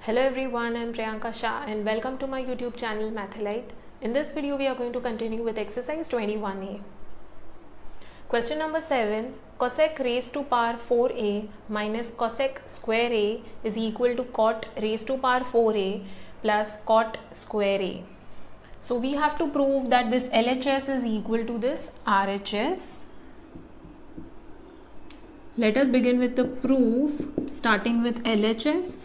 Hello everyone, I am Priyanka Shah and welcome to my YouTube channel Mathalite. In this video we are going to continue with exercise 21a. Question number 7. Cosec raised to power 4a minus cosec square a is equal to cot raised to power 4a plus cot square a. So we have to prove that this LHS is equal to this RHS. Let us begin with the proof starting with LHS.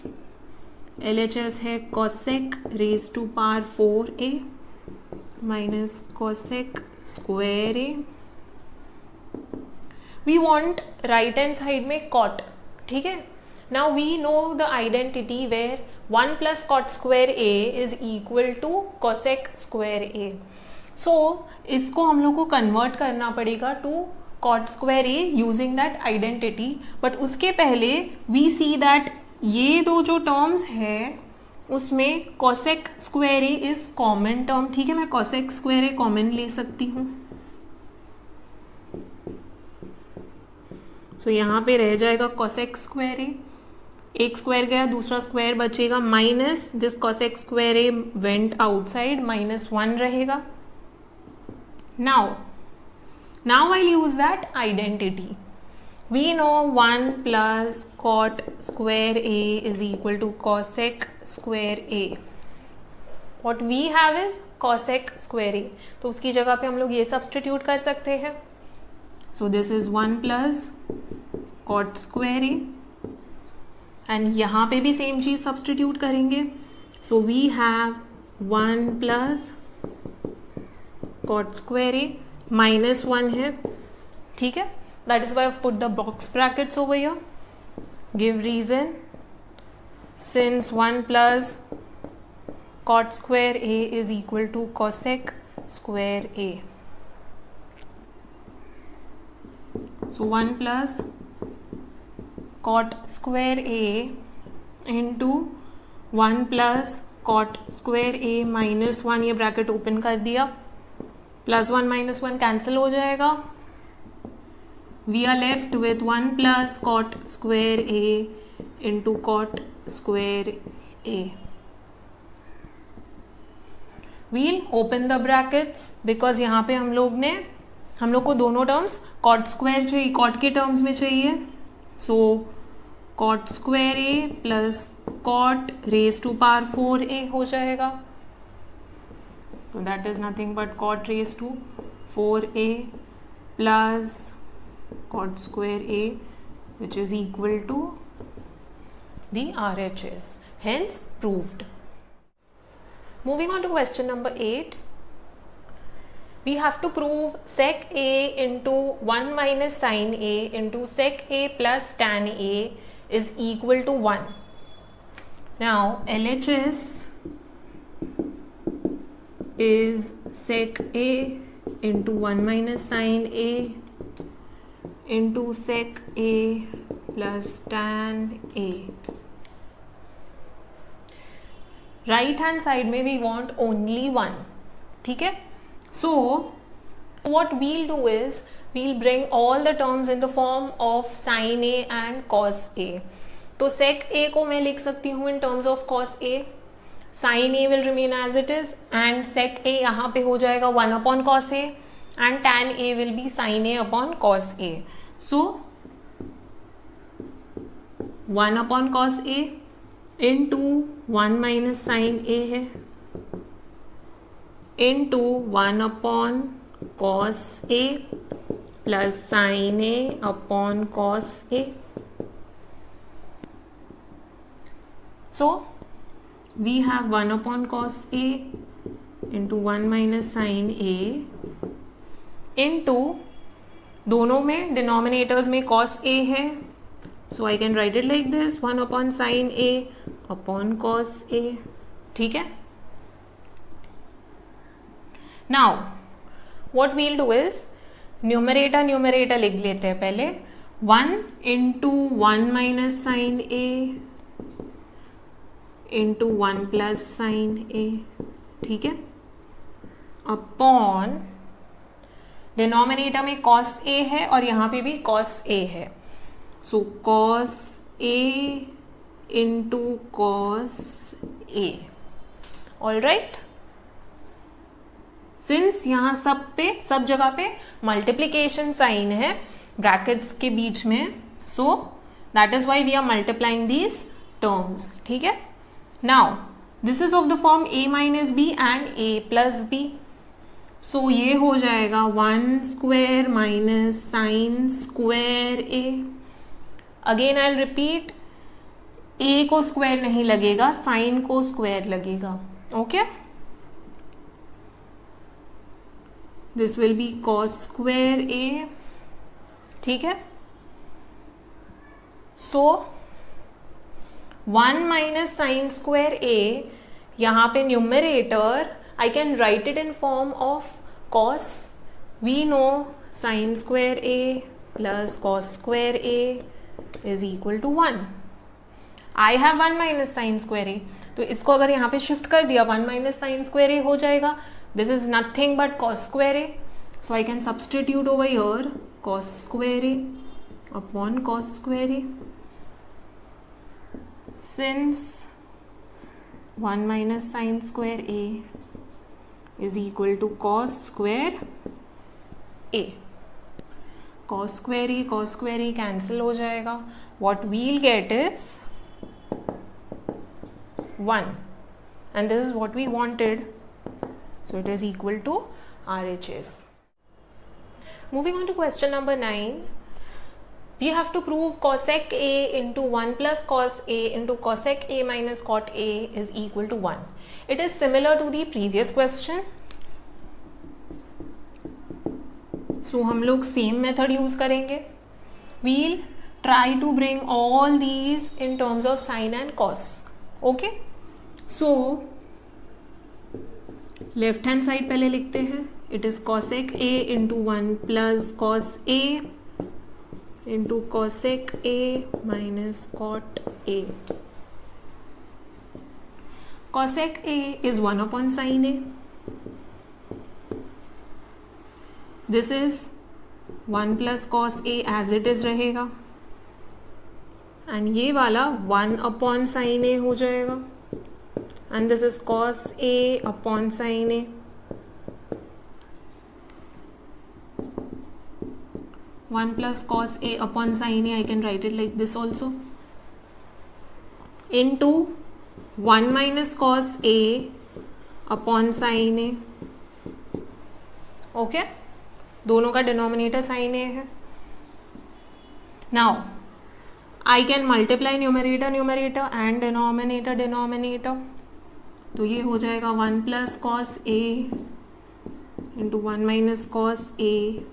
LHS है cosec raised to power 4a minus cosec square a. We want right hand side में cot, ठीक है. Now we know the identity where 1 plus cot square a is equal to cosec square a. So इसको हम लोग को convert करना पड़ेगा to cot square a using that identity. But उसके पहले we see that ये दो जो टर्म्स है उसमें cosec square a is common term, ठीक है. मैं cosec square a कॉमन ले सकती हूँ. सो यहाँ पे रह जाएगा cosec square a, एक स्क्वायर गया दूसरा स्क्वायर बचेगा minus this cosec square a went outside -1 रहेगा. Now I use that identity. We know 1 plus cot square a is equal to cosec square a. What we have is cosec square a. तो उसकी जगह पे हम लोग ये substitute कर सकते हैं. So this is 1 plus cot square a and यहाँ पे भी सेम चीज़ सब्सटीट्यूट करेंगे. So we have 1 plus cot square a -1 है, ठीक है. That is why I've put the box brackets over here. Give reason. Since 1 plus cot square a is equal to cosec square a. So 1 plus cot square a into 1 plus cot square a -1, ये bracket open कर दिया. +1 -1 cancel हो जाएगा. We are left with 1 plus cot square a into cot square a. We'll open the brackets because यहाँ पे हम लोग को दोनों टर्म्स cot square चाहिए, cot के टर्म्स में चाहिए. So cot square a plus cot raised to power 4a हो जाएगा. So that is nothing but cot raised to 4a plus cot square a, which is equal to the RHS, hence proved. Moving on to question number 8. We have to prove sec a into 1 minus sin a into sec a plus tan a is equal to 1. Now LHS is sec a into 1 minus sin a into sec a plus tan a. Right hand side में we want only 1, ठीक है. So what we'll do is we'll bring all the terms in the form of sin a and cos a. तो sec a को मैं लिख सकती हूँ in terms of cos a, sin a will remain as it is and sec a यहाँ पे हो जाएगा 1 upon cos a and tan a will be sin a upon cos a. So 1 upon cos a into 1 minus sin a है into 1 upon cos a plus sin a upon cos a. So we have 1 upon cos a into 1 minus sin a into दोनों में denominators में cos a है. So I can write it like this 1 upon sin a upon cos a, ठीक है. Now what we'll do is numerator लिख लेते हैं पहले. 1 into 1 minus sin a into 1 plus sin a, ठीक है, अपॉन डिनोमिनेटर में cos a है और यहाँ पे भी cos a है. सो cos a into cos A. All right. Since यहाँ सब जगह पे मल्टीप्लीकेशन साइन है ब्रैकेट्स के बीच में, so that is why we are multiplying these terms. ठीक है. Now this is of the form a minus B and a plus B. So ये हो जाएगा 1 square minus sine square a. Again I will repeat, a को square नहीं लगेगा, sine को square लगेगा. Okay. This will be cos square a. ठीक है. So 1 minus sine square a, यहाँ पे numerator I can write it in form of cos. We know sin square a plus cos square a is equal to 1. I have 1 minus sin square a. तो इसको अगर यहाँ पे shift कर दिया 1 minus sin square a हो जाएगा. This is nothing but cos square a. So I can substitute over here cos square a upon cos square a. Since 1 minus sin square a is equal to cos square a. Cos square a cancel हो जाएगा. What we'll get is 1 and this is what we wanted, so it is equal to RHS. Moving on to question number 9. We have to prove cosec a into 1 plus cos a into cosec a minus cot a is equal to 1. It is similar to the previous question. So हम लोग same method use करेंगे. We'll try to bring all these in terms of sin and cos. Okay? So left hand side पहले लिखते हैं. It is cosec a into 1 plus cos a into cosec a minus cot a. Cosec a is 1 upon sin a. This is 1 plus cos a as it is रहेगा and ये वाला 1 upon sin a हो जाएगा and this is cos a upon sin a. 1 plus cos a upon sin a, I can write it like this also, into 1 minus cos a upon sin a. Okay? दोनों का denominator sine A है. Now I can multiply numerator and denominator. तो ये हो जाएगा 1 plus cos A into 1 minus cos A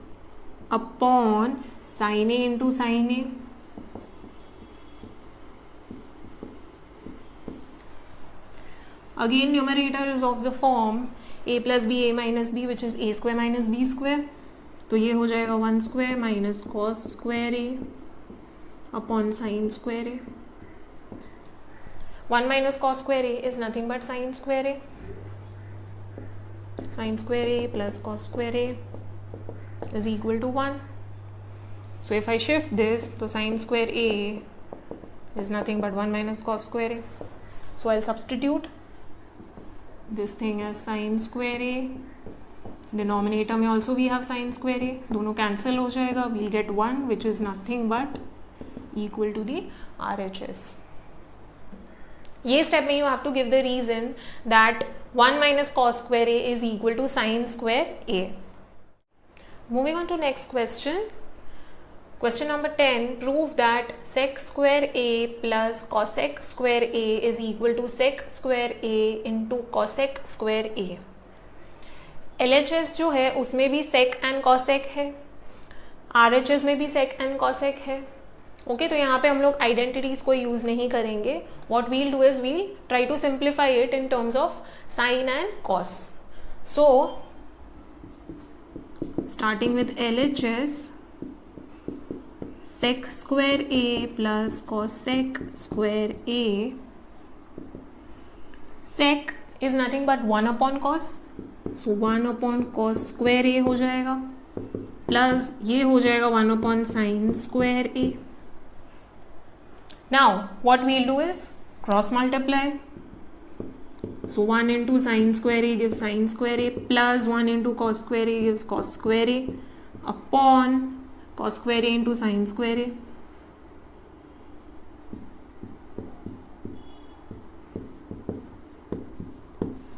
upon sine A into sine A. Again numerator is of the form a plus B A minus B which is a square minus B square. तो ये हो जाएगा 1 square minus cos square A upon sine square A. 1 minus cos square A is nothing but sine square A. Sine square A plus cos square A is equal to 1. So if I shift this, तो sine square A is nothing but 1 minus cos square A. So I substitute this thing as sine square A. Denominator में also we have sine square A. दोनों cancel हो जाएगा. We'll get 1 which is nothing but equal to the RHS. ये step में you have to give the reason that 1 minus cos square A is equal to sine square A. Moving on to next question. Question number 10. Prove that sec square a plus cosec square a is equal to sec square a into cosec square a. LHS जो है उसमें भी sec and cosec है, RHS में भी sec and cosec है. Okay, तो यहाँ पे हम लोग आइडेंटिटीज को यूज नहीं करेंगे. What we'll do is we'll try to simplify it in terms of sin and cos. So starting with LHS, sec square a plus cosec square a. Sec is nothing but 1 upon cos, so 1 upon cos square a हो जाएगा plus ये हो जाएगा 1 upon sin square a. Now what we'll do is cross multiply. So 1 into sin square a gives sin square a plus 1 into cos square a gives cos square a upon cos square a into sin square a.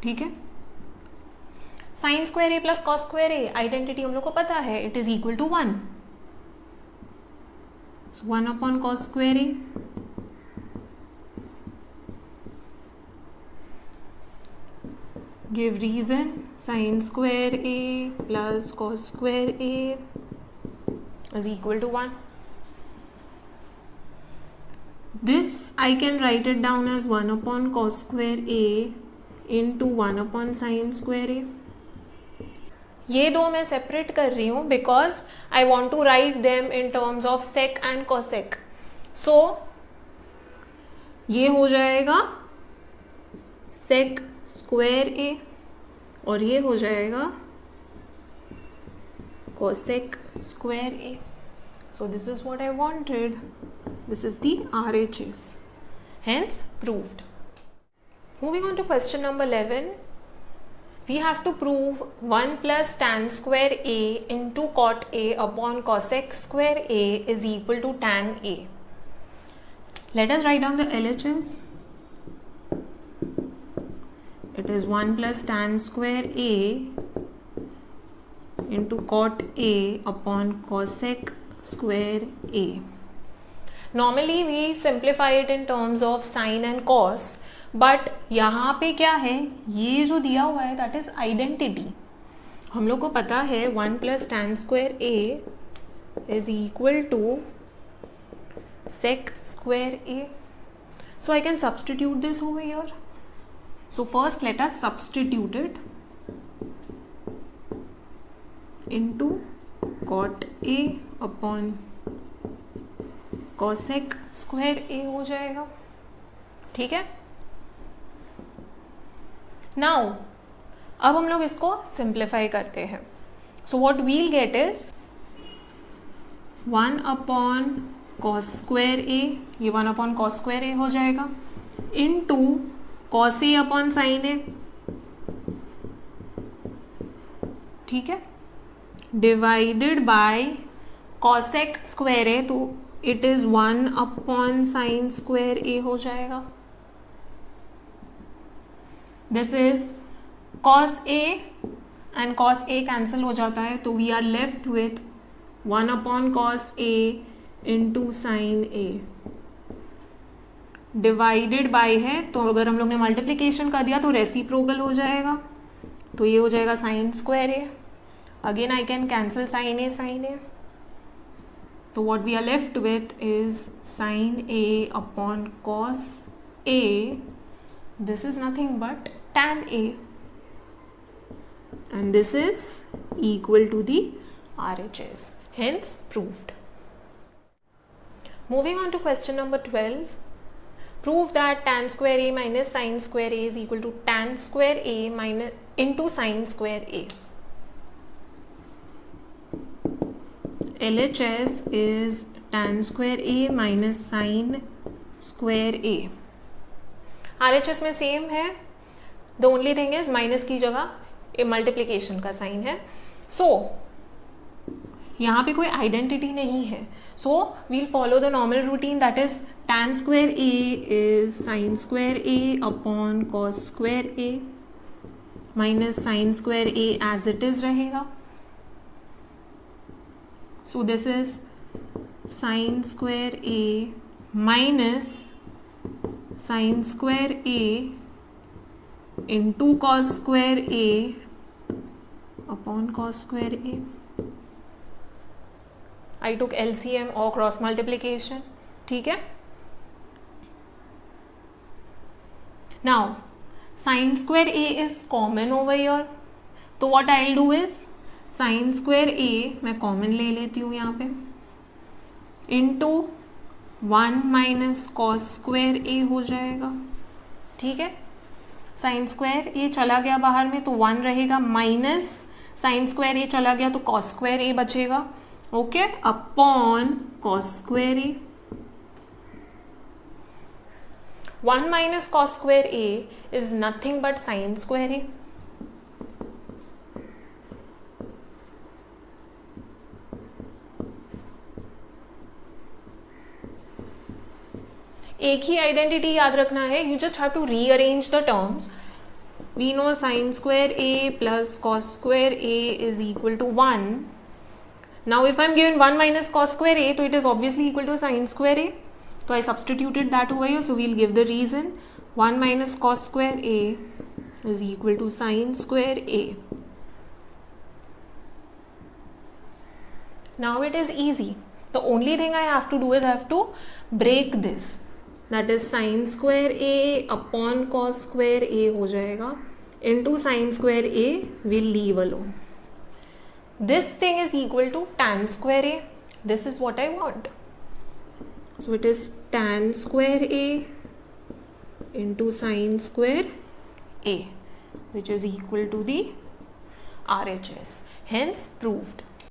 ठीक है, sine square A plus cos square A identity हम लोग को पता है, it is equal to 1. So 1 upon cos square A give reason sine square A plus cos square A is equal to 1. This I can write it down as 1 upon cos square a into 1 upon sin square a. ये दो मैं separate कर रही हूँ because I want to write them in terms of sec and cosec. So ये हो जाएगा sec square ए और ये हो जाएगा cosec square A. So this is what I wanted. This is the RHS, hence proved. Moving on to question number 11, we have to prove 1 plus tan square A into cot A upon cosec square A is equal to tan A. Let us write down the LHS. It is 1 plus tan square A into cot A upon cosec square A. Normally we simplify it in terms of sin and cos, but यहाँ पे क्या है, ये जो दिया हुआ है that is identity. हम लोग को पता है 1 plus tan square A is equal to sec square A. So I can substitute this over here. So first let us substitute it into cot A upon cosec square A हो जाएगा. ठीक है, now अब हम लोग इसको simplify करते हैं. So what we'll get is 1 upon cos square A, ये 1 अपॉन कॉस स्क्वायर ए हो जाएगा into cos A upon sine A. ठीक है, divided by cosec square A, तो it is 1 upon sine square A हो जाएगा. This is cos A and cos A cancel हो जाता है, तो we are left with 1 upon cos A into sine A divided bye है, तो अगर हम लोग ने मल्टीप्लीकेशन कर दिया तो रेसिप्रोकल हो जाएगा, तो ये हो जाएगा sign square A. Again I can cancel sign A. So what we are left with is sin A upon cos A. This is nothing but tan A. And this is equal to the RHS. Hence proved. Moving on to question number 12. Prove that tan square A minus sin square A is equal to tan square A minus into sin square A. LHS is tan square A minus sin square A. RHS में same है, the only thing is minus की जगह multiplication का sign है. सो यहाँ पे कोई identity नहीं है, so we'll follow the normal routine, that is tan square A is sin square A upon cos square A minus sin square A as it is रहेगा. So this is sin square A minus sin square A into cos square A upon cos square A. I took LCM or cross multiplication. ठीक है, now sin square A is common over here, तो what I'll do is sine square A मैं common ले लेती हूँ यहाँ पे into 1 minus cos square A हो जाएगा. ठीक है, साइन स्क्वायर ए चला गया बाहर में तो 1 रहेगा, माइनस साइन स्क्वायर ए चला गया तो कॉस स्क्वायर ए बचेगा. Okay, upon cos square A 1 minus cos square A is nothing but sin square A. एक ही आइडेंटिटी याद रखना है, you just have to rearrange the terms. We know sin square A plus cos square A is equal to 1. Now if I'm given 1 minus cos square A, so it is obviously equal to sin square A. So I substituted that over here, so we'll give the reason. 1 minus cos square A is equal to sin square A. Now it is easy. The only thing I have to do is I have to break this. That is sin square A upon cos square A हो जाएगा, into sin square A we'll leave alone. This thing is equal to tan square A. This is what I want. So it is tan square A into sin square A, which is equal to the RHS. Hence proved.